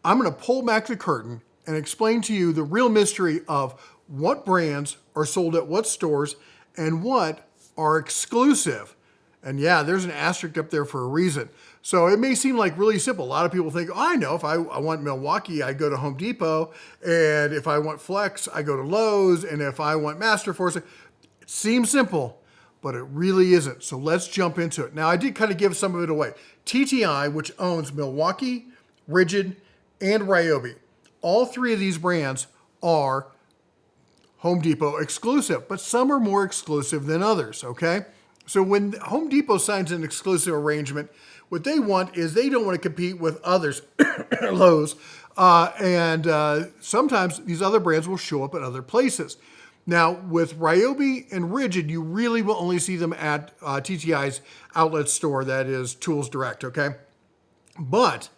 I'm going to pull back the curtain and explain to you the real mystery of what brands are sold at what stores and what are exclusive. And yeah, there's an asterisk up there for a reason. So it may seem like really simple. A lot of people think, oh, I know, if I want Milwaukee, I go to Home Depot. And if I want Flex, I go to Lowe's. And if I want Master Force, it seems simple, but it really isn't. So let's jump into it. Now, I did kind of give some of it away. TTI, which owns Milwaukee, Rigid, and Ryobi. All three of these brands are Home Depot exclusive, but some are more exclusive than others, okay? So when Home Depot signs an exclusive arrangement, what they want is they don't want to compete with others, Lowe's, and sometimes these other brands will show up at other places. Now, with Ryobi and Rigid, you really will only see them at TTI's outlet store, that is Tools Direct, okay? But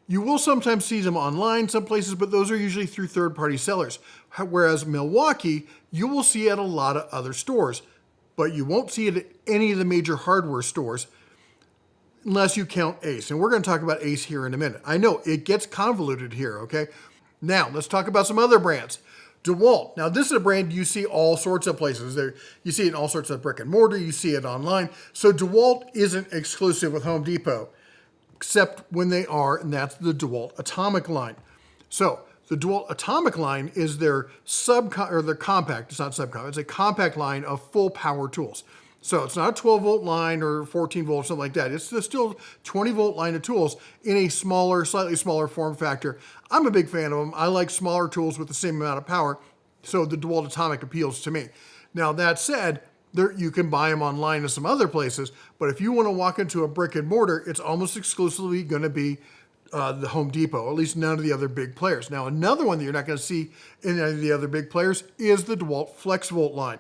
you will sometimes see them online some places, but those are usually through third-party sellers. Whereas Milwaukee, you will see at a lot of other stores, but you won't see it at any of the major hardware stores unless you count Ace. And we're going to talk about Ace here in a minute. I know it gets convoluted here, okay? Now, let's talk about some other brands. DeWalt. Now, this is a brand you see all sorts of places. You see it in all sorts of brick and mortar. You see it online. So DeWalt isn't exclusive with Home Depot, except when they are, and that's the DeWalt Atomic line. So the DeWalt Atomic line is their their compact. It's not subcompact. It's a compact line of full power tools. So it's not a 12-volt line or 14-volt, something like that. It's still 20-volt line of tools in a smaller, slightly smaller form factor. I'm a big fan of them. I like smaller tools with the same amount of power, so the DeWalt Atomic appeals to me. Now, that said, you can buy them online in some other places, but if you want to walk into a brick and mortar, it's almost exclusively going to be the Home Depot, at least none of the other big players. Now, another one that you're not going to see in any of the other big players is the DeWalt FlexVolt line.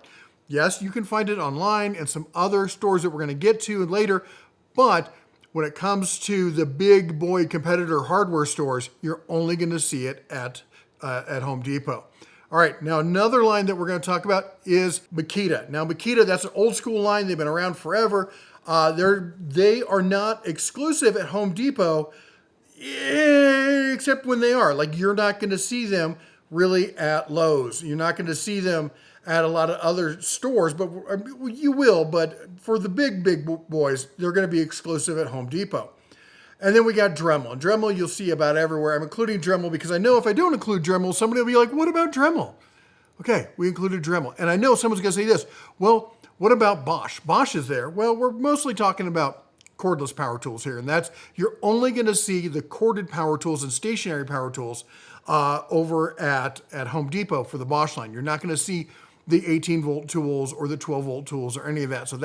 Yes, you can find it online and some other stores that we're going to get to later, but when it comes to the big boy competitor hardware stores, you're only going to see it at Home Depot. All right, now another line that we're going to talk about is Makita. Now Makita, that's an old school line. They've been around forever. They are not exclusive at Home Depot, except when they are. Like, you're not going to see them really at Lowe's. You're not going to see them at a lot of other stores, but you will. But for the big boys, they're going to be exclusive at Home Depot. And then we got Dremel. And Dremel you'll see about everywhere. I'm including Dremel because I know if I don't include Dremel, somebody will be like, what about Dremel? Okay, we included Dremel. And I know someone's going to say this, well, what about Bosch? Bosch is there. Well, we're mostly talking about cordless power tools here. And that's, you're only going to see the corded power tools and stationary power tools over at Home Depot for the Bosch line. You're not going to see the 18-volt tools or the 12-volt tools or any of that. So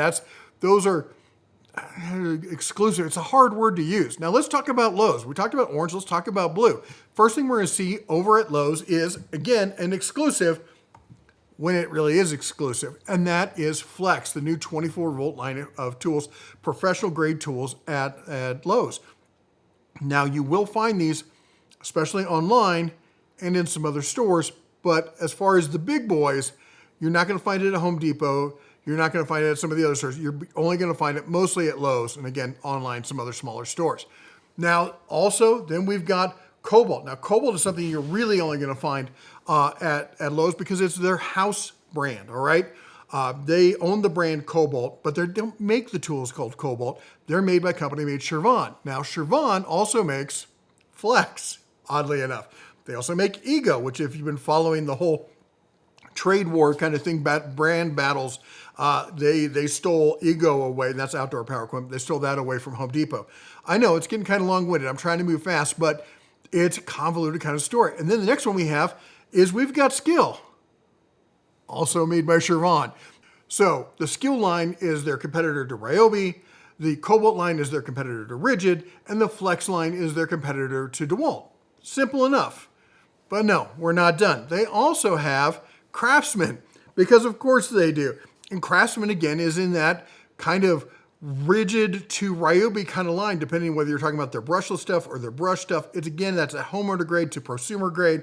those are exclusive. It's a hard word to use. Now let's talk about Lowe's. We talked about orange. Let's talk about blue. First thing we're going to see over at Lowe's is, again, an exclusive when it really is exclusive, and that is Flex, the new 24-volt line of tools, professional grade tools at Lowe's. Now you will find these, especially online and in some other stores, but as far as the big boys, you're not going to find it at Home Depot. You're not going to find it at some of the other stores. You're only going to find it mostly at Lowe's, and again, online, some other smaller stores. Now, also, then we've got Kobalt. Now, Kobalt is something you're really only going to find at Lowe's because it's their house brand, all right? They own the brand Kobalt, but they don't make the tools called Kobalt. They're made by a company named Chervon. Now, Chervon also makes Flex, oddly enough. They also make Ego, which if you've been following the whole trade war kind of thing, brand battles, they stole Ego away, and that's outdoor power equipment. They stole that away from Home Depot. I know it's getting kind of long-winded. I'm trying to move fast, but it's a convoluted kind of story. And then the next one we have is we've got Skill, also made by Chervon. So the Skill line is their competitor to Ryobi, the Kobalt line is their competitor to Rigid, and the Flex line is their competitor to DeWalt. Simple enough. But no, we're not done. They also have Craftsman, because of course they do. And Craftsman, again, is in that kind of Rigid to Ryobi kind of line, depending whether you're talking about their brushless stuff or their brush stuff. It's, again, that's a homeowner grade to prosumer grade,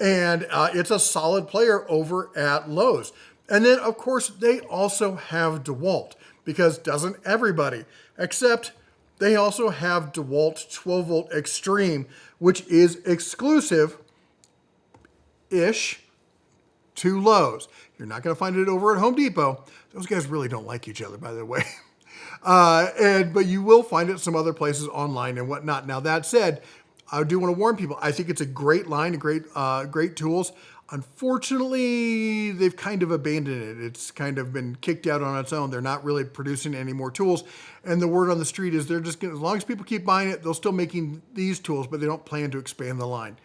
and it's a solid player over at Lowe's. And then, of course, they also have DeWalt, because doesn't everybody, except They also have DeWalt 12 volt Extreme, which is exclusive-ish to Lowe's. You're not going to find it over at Home Depot. Those guys really don't like each other, by the way. But you will find it some other places online and whatnot. Now, that said, I do want to warn people. I think it's a great line, great tools. Unfortunately, they've kind of abandoned it. It's kind of been kicked out on its own. They're not really producing any more tools. And the word on the street is they're just going, as long as people keep buying it, they'll still making these tools, but they don't plan to expand the line.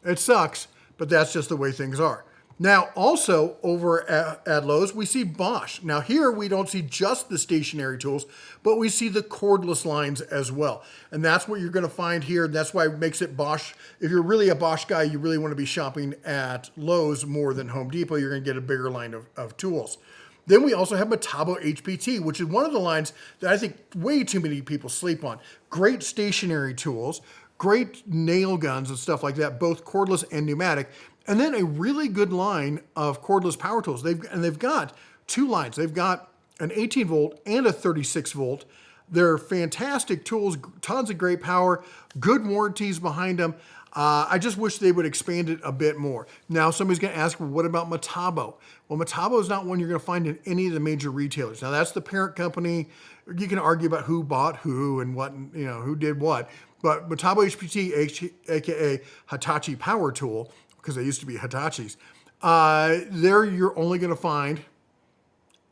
It sucks, but that's just the way things are. Now, also over at Lowe's, we see Bosch. Now here, we don't see just the stationary tools, but we see the cordless lines as well. And that's what you're gonna find here. That's why it makes it Bosch. If you're really a Bosch guy, you really wanna be shopping at Lowe's more than Home Depot. You're gonna get a bigger line of tools. Then we also have Metabo HPT, which is one of the lines that I think way too many people sleep on. Great stationary tools, great nail guns and stuff like that, both cordless and pneumatic. And then a really good line of cordless power tools. They've got two lines. They've got an 18 volt and a 36 volt. They're fantastic tools, tons of great power, good warranties behind them. I just wish they would expand it a bit more. Now, somebody's going to ask, well, what about Metabo? Well, Metabo is not one you're going to find in any of the major retailers. Now, that's the parent company. You can argue about who bought who and what, who did what. But Metabo HPT, aka Hitachi Power Tool, because they used to be Hitachis, there you're only going to find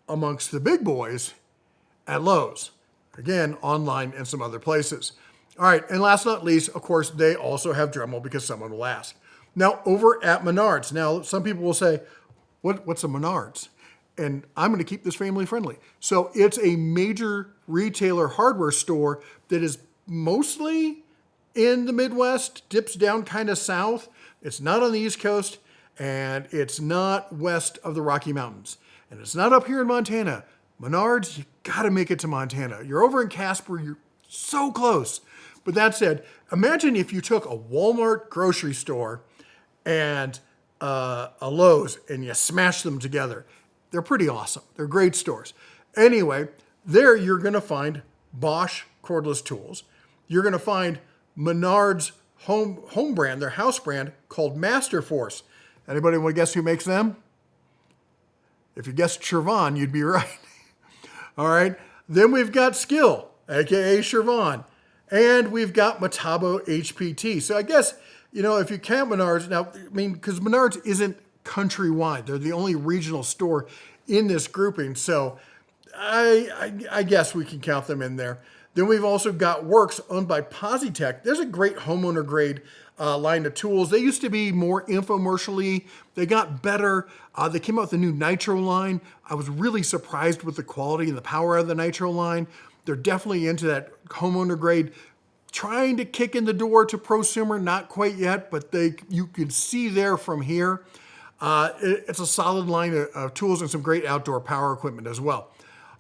amongst the big boys at Lowe's. Again, online and some other places. All right, and last but not least, of course, they also have Dremel because someone will ask. Now, over at Menards. Now, some people will say, what's a Menards? And I'm going to keep this family friendly. So it's a major retailer hardware store that is mostly in the Midwest, dips down kind of south. It's not on the East Coast, and it's not west of the Rocky Mountains. And it's not up here in Montana. Menards, you gotta make it to Montana. You're over in Casper, you're so close. But that said, imagine if you took a Walmart grocery store and a Lowe's and you smashed them together. They're pretty awesome. They're great stores. Anyway, there you're gonna find Bosch cordless tools. You're gonna find Menards home brand, their house brand, called Master Force. Anybody want to guess who makes them? If you guessed Chervon, you'd be right. All right. Then we've got Skill, aka Chervon. And we've got Metabo HPT. So I guess, if you count Menards, now, because Menards isn't countrywide. They're the only regional store in this grouping. So I guess we can count them in there. Then we've also got Works, owned by Positech. There's a great homeowner grade line of tools. They used to be more infomercially. They got better. They came out with a new Nitro line. I was really surprised with the quality and the power of the Nitro line. They're definitely into that homeowner grade, trying to kick in the door to prosumer, not quite yet, but you can see there from here. It's a solid line of tools and some great outdoor power equipment as well.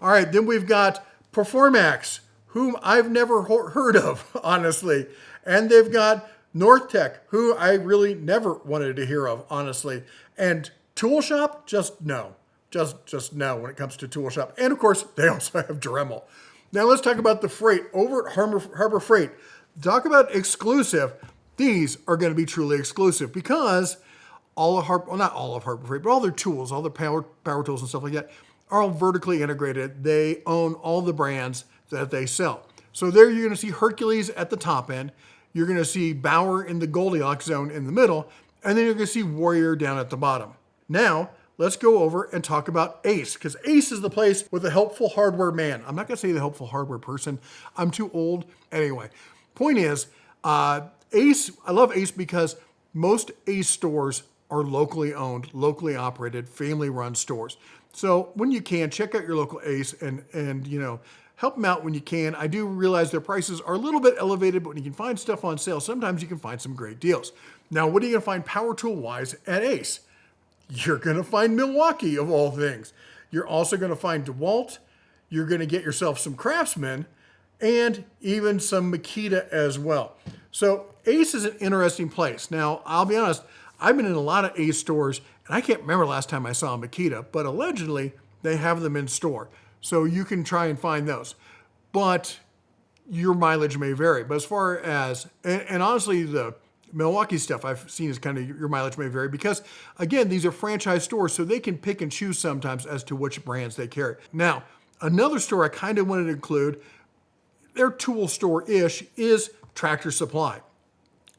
All right, then we've got Performax, whom I've never heard of, honestly. And they've got Northtech, who I really never wanted to hear of, honestly. And Tool Shop, just no. Just no when it comes to Tool Shop. And of course, they also have Dremel. Now let's talk about the freight. Over at Harbor Freight, talk about exclusive. These are going to be truly exclusive because not all of Harbor Freight, but all their tools, all their power tools and stuff like that, are all vertically integrated. They own all the brands that they sell. So there you're going to see Hercules at the top end. You're going to see Bauer in the Goldilocks zone in the middle. And then you're going to see Warrior down at the bottom. Now, let's go over and talk about Ace, because Ace is the place with the helpful hardware man. I'm not going to say the helpful hardware person. I'm too old. Anyway, point is, Ace, I love Ace because most Ace stores are locally owned, locally operated, family-run stores. So when you can, check out your local Ace and help them out when you can. I do realize their prices are a little bit elevated, but when you can find stuff on sale, sometimes you can find some great deals. Now, what are you going to find power tool-wise at Ace? You're going to find Milwaukee, of all things. You're also going to find DeWalt. You're going to get yourself some Craftsman and even some Makita as well. So Ace is an interesting place. Now, I'll be honest, I've been in a lot of Ace stores, and I can't remember last time I saw a Makita, but allegedly they have them in store. So you can try and find those. But your mileage may vary. But as far as, and honestly, the Milwaukee stuff I've seen is kind of your mileage may vary because, again, these are franchise stores, so they can pick and choose sometimes as to which brands they carry. Now, another store I kind of wanted to include, their tool store-ish, is Tractor Supply.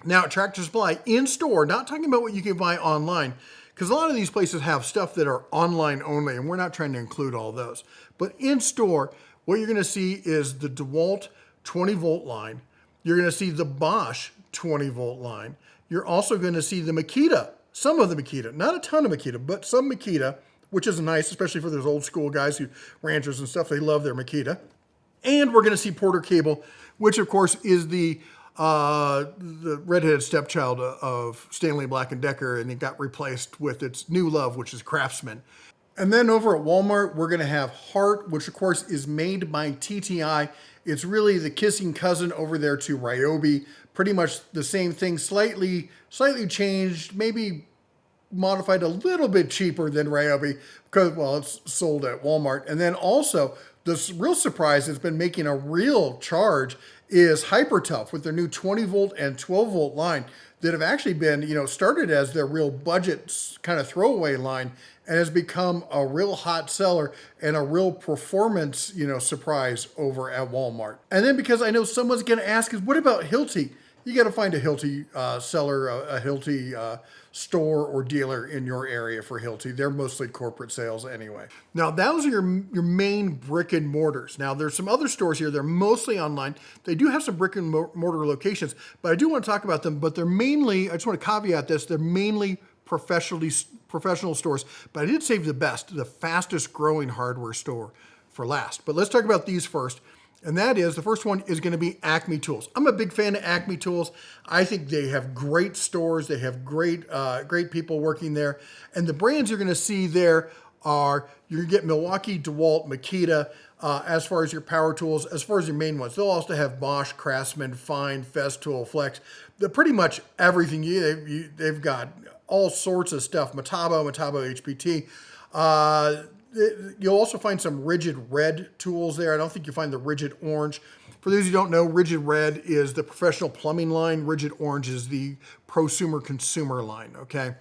Now, at Tractor Supply, in store, not talking about what you can buy online, because a lot of these places have stuff that are online only, and we're not trying to include all those. But in store, what you're going to see is the DeWalt 20-volt line. You're going to see the Bosch 20-volt line. You're also going to see the Makita, some of the Makita, not a ton of Makita, but some Makita, which is nice, especially for those old school guys who ranchers and stuff. They love their Makita. And we're going to see Porter Cable, which of course is the redheaded stepchild of Stanley Black & Decker, and it got replaced with its new love, which is Craftsman. And then over at Walmart, we're going to have Hart, which of course is made by TTI. It's really the kissing cousin over there to Ryobi. Pretty much the same thing, slightly changed, maybe modified a little bit cheaper than Ryobi because, well, it's sold at Walmart. And then also, the real surprise that's been making a real charge is HyperTough with their new 20-volt and 12-volt line that have actually been, started as their real budget kind of throwaway line and has become a real hot seller and a real performance, surprise over at Walmart. And then because I know someone's going to ask is, what about Hilti? You got to find a Hilti seller, a Hilti store or dealer in your area for Hilti. They're mostly corporate sales anyway. Now, those are your main brick and mortars. Now, there's some other stores here. They're mostly online. They do have some brick and mortar locations, but I do want to talk about them. But they're mainly, I just want to caveat this, they're mainly professional stores. But I did save the best, the fastest growing hardware store for last. But let's talk about these first. And that is, the first one is going to be Acme Tools. I'm a big fan of Acme Tools. I think they have great stores. They have great people working there. And the brands you're going to see there are, you're going to get Milwaukee, DeWalt, Makita, as far as your power tools, as far as your main ones. They'll also have Bosch, Craftsman, Fine, Festool, Flex. They're pretty much everything. They've got all sorts of stuff. Metabo HPT. You'll also find some Rigid Red tools there. I don't think you'll find the Rigid Orange. For those who don't know, Rigid Red is the professional plumbing line. Rigid Orange is the prosumer consumer line, okay?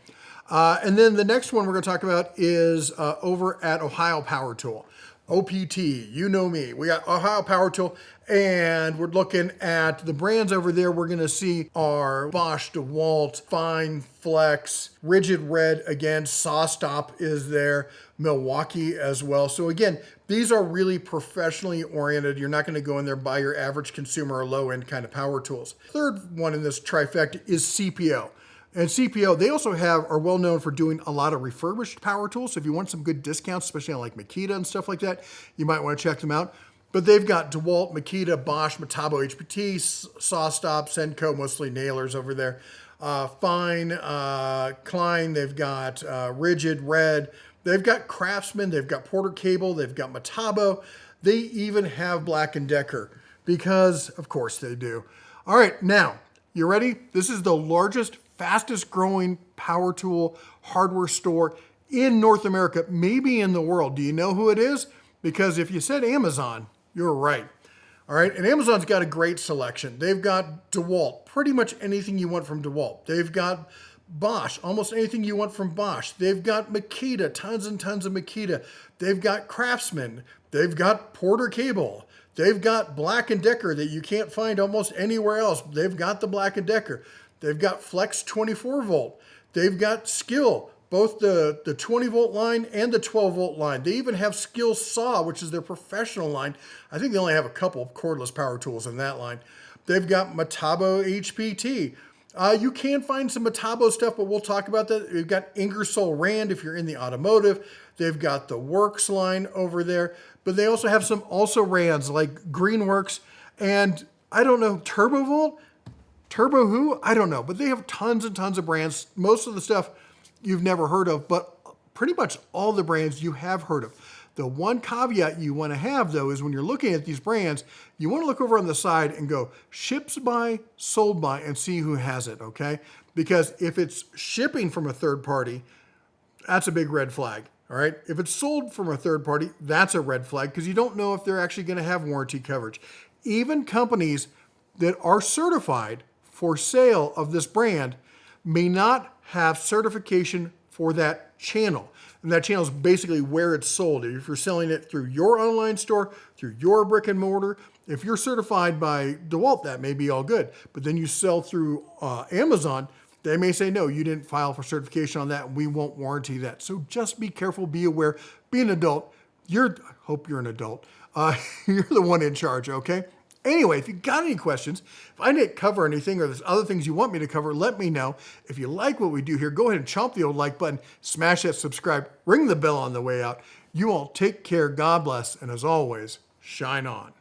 And then the next one we're going to talk about is over at Ohio Power Tool. OPT, you know me. We got Ohio Power Tool, and we're looking at the brands over there we're going to see are Bosch, DeWalt, Fine, Flex, Rigid Red, again, SawStop is there, Milwaukee as well. So again, these are really professionally oriented. You're not going to go in there and buy your average consumer or low-end kind of power tools. Third one in this trifecta is CPO. And CPO, they also are well known for doing a lot of refurbished power tools. So if you want some good discounts, especially on like Makita and stuff like that, you might want to check them out. But they've got DeWalt, Makita, Bosch, Metabo HPT, SawStop, Senko, mostly nailers over there. Fine, Klein, they've got Rigid Red, they've got Craftsman, they've got Porter Cable, they've got Metabo. They even have Black & Decker because, of course, they do. All right, now, you ready? This is the largest, fastest growing power tool hardware store in North America, maybe in the world. Do you know who it is? Because if you said Amazon, you're right. All right, and Amazon's got a great selection. They've got DeWalt, pretty much anything you want from DeWalt. They've got Bosch, almost anything you want from Bosch. They've got Makita, tons and tons of Makita. They've got Craftsman. They've got Porter Cable. They've got Black & Decker that you can't find almost anywhere else. They've got the Black & Decker. They've got Flex 24-volt. They've got Skill, both the 20-volt line and the 12-volt line. They even have Skill Saw, which is their professional line. I think they only have a couple of cordless power tools in that line. They've got Metabo HPT. You can find some Metabo stuff, but we'll talk about that. They've got Ingersoll Rand if you're in the automotive. They've got the Works line over there. But they also have some also-rans like Greenworks and, I don't know, TurboVolt? Turbo who? I don't know. But they have tons and tons of brands. Most of the stuff you've never heard of, but pretty much all the brands you have heard of. The one caveat you want to have, though, is when you're looking at these brands, you want to look over on the side and go ships by, sold by, and see who has it, okay? Because if it's shipping from a third party, that's a big red flag, all right? If it's sold from a third party, that's a red flag because you don't know if they're actually going to have warranty coverage. even companies that are certified for sale of this brand may not have certification for that channel. And that channel is basically where it's sold. If you're selling it through your online store, through your brick and mortar, if you're certified by DeWalt, that may be all good. But then you sell through Amazon, they may say, no, you didn't file for certification on that. We won't warranty that. So just be careful, be aware, be an adult. I hope you're an adult. You're the one in charge, okay? Anyway, if you got any questions, if I didn't cover anything or there's other things you want me to cover, let me know. If you like what we do here, go ahead and chomp the old like button, smash that subscribe, ring the bell on the way out. You all take care, God bless, and as always, shine on.